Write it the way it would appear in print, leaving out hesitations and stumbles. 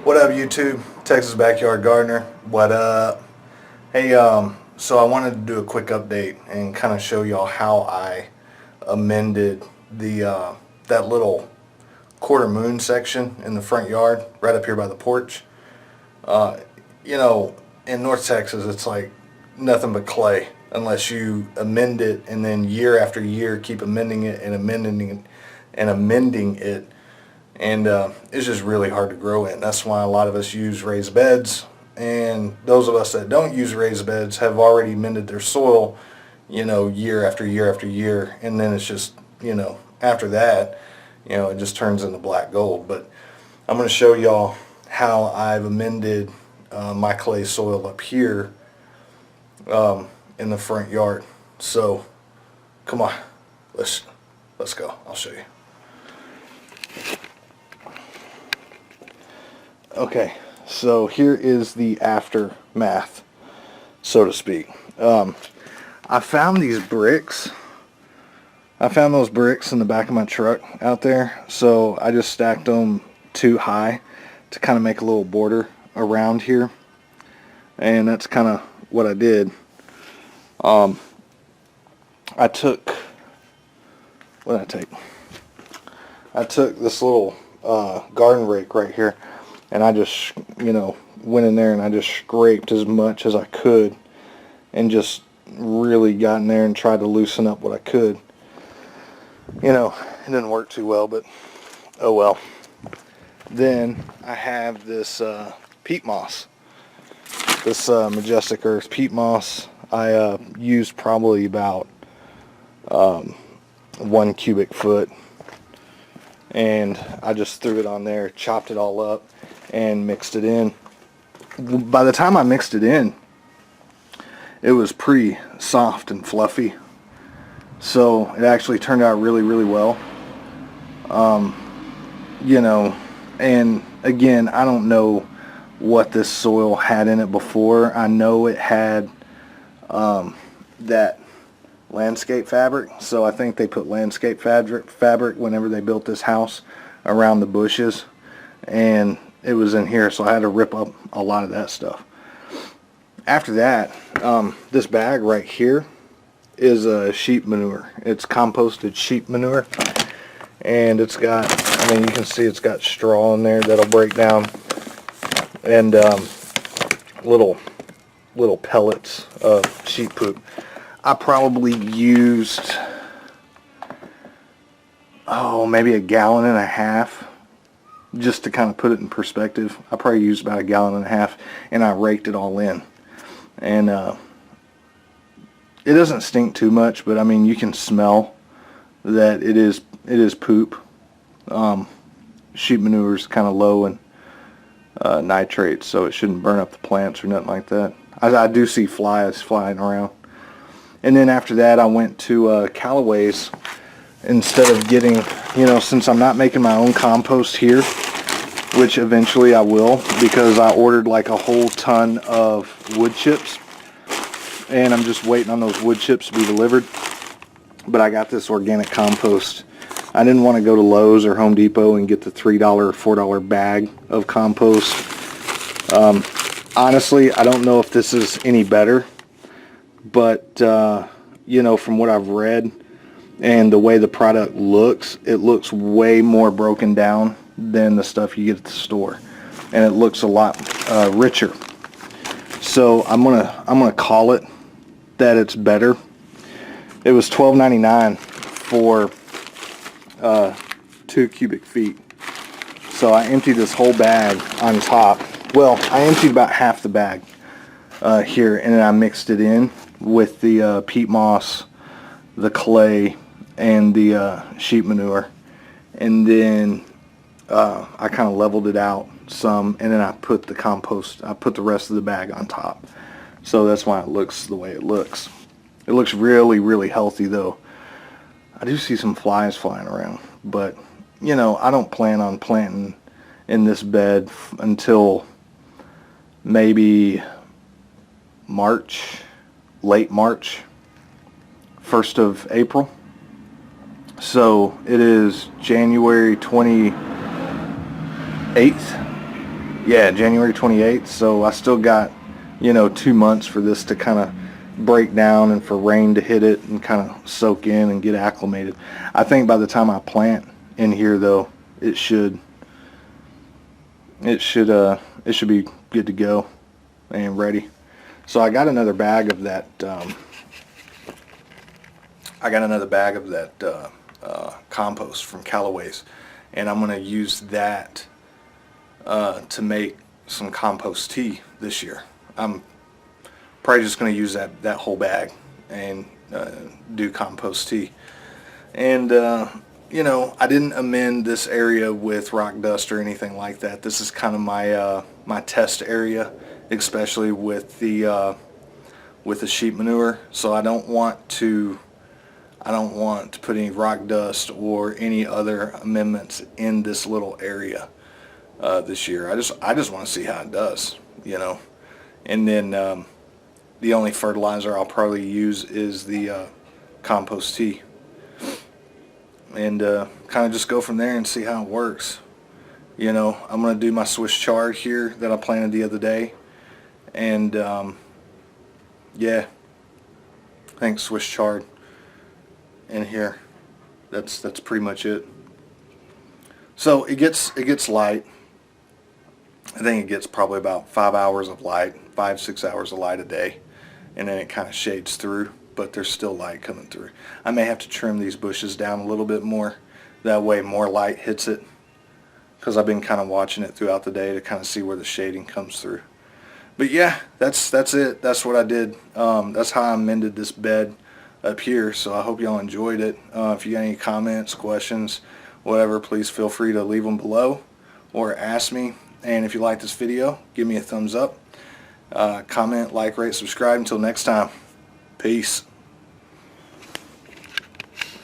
What up, YouTube? Texas Backyard Gardener. What up? Hey, so I wanted to do a quick update and kind of show y'all how I amended the that little quarter moon section in the front yard, right up here by the porch. You know, in North Texas, it's like nothing but clay unless you amend it, and then year after year keep amending it and amending it and amending it. And it's just really hard to grow in. That's why a lot of us use raised beds, and those of us that don't use raised beds have already amended their soil, you know, year after year after year, and then it's just, you know, after that, you know, it just turns into black gold. But I'm going to show y'all how I've amended my clay soil up here in the front yard. So come on, let's go. I'll show you. Okay, so here is the aftermath, so to speak. I found these bricks. I found those bricks in the back of my truck out there, so I just stacked them too high to kind of make a little border around here, and that's kind of what I did. I took, what did I take? I took this little garden rake right here, and I just, you know, went in there and I just scraped as much as I could and just really got in there and tried to loosen up what I could. You know, it didn't work too well, but oh well. Then I have this peat moss, this Majestic Earth peat moss. I used probably about 1 cubic foot, and I just threw it on there, chopped it all up, and mixed it in. By the time I mixed it in, it was pretty soft and fluffy, so it actually turned out really, really well. You know, and again, I don't know what this soil had in it before. I know it had that landscape fabric, so I think they put landscape fabric whenever they built this house around the bushes, and it was in here, so I had to rip up a lot of that stuff. After that, this bag right here is sheep manure. It's composted sheep manure, and it's got, I mean, you can see it's got straw in there that'll break down, and little pellets of sheep poop. I probably used, maybe 1.5 gallons, just to kind of put it in perspective. I probably used about 1.5 gallons, and I raked it all in. And it doesn't stink too much, but I mean, you can smell that it is poop. Sheep manure is kind of low in nitrates, so it shouldn't burn up the plants or nothing like that. I do see flies flying around. And then after that, I went to Callaway's. Instead of getting, you know, since I'm not making my own compost here, which eventually I will, because I ordered like a whole ton of wood chips, and I'm just waiting on those wood chips to be delivered. But I got this organic compost. I didn't want to go to Lowe's or Home Depot and get the $3 or $4 bag of compost. Honestly, I don't know if this is any better, but you know, from what I've read and the way the product looks, it looks way more broken down than the stuff you get at the store, and it looks a lot richer. So I'm gonna call it that it's better. It was $12.99 for 2 cubic feet. So I emptied this whole bag on top. Well, I emptied about half the bag here, and then I mixed it in with the peat moss, the clay, and the sheep manure, and then I kind of leveled it out some, and then I put the compost, I put the rest of the bag on top. So that's why it looks the way it looks. It looks really, really healthy, though. I do see some flies flying around, but you know, I don't plan on planting in this bed until maybe March, late March, 1st of April. So it is January 28th, Yeah, January 28th. So I still got, 2 months for this to kind of break down and for rain to hit it and kind of soak in and get acclimated. I think by the time I plant in here, though, it should be good to go and ready. So I got another bag of that. Compost from Callaway's, and I'm going to use that to make some compost tea this year. I'm probably just going to use that whole bag and do compost tea. And I didn't amend this area with rock dust or anything like that. This is kind of my test area, especially with the sheep manure. So I don't want to put any rock dust or any other amendments in this little area this year. I just want to see how it does, And then the only fertilizer I'll probably use is the compost tea, and kind of just go from there and see how it works. I'm going to do my Swiss chard here that I planted the other day, and yeah, I think Swiss chard in here. That's pretty much it. So it gets light. I think it gets probably about 5 hours of light, 5-6 hours of light a day, and then it kind of shades through, but there's still light coming through. I may have to trim these bushes down a little bit more, that way more light hits it, because I've been kind of watching it throughout the day to kind of see where the shading comes through. But yeah, that's it. That's what I did. That's how I amended this bed up here. So I hope y'all enjoyed it. If you got any comments, questions, whatever, please feel free to leave them below or ask me. And if you like this video, give me a thumbs up. Comment, like, rate, subscribe. Until next time, peace.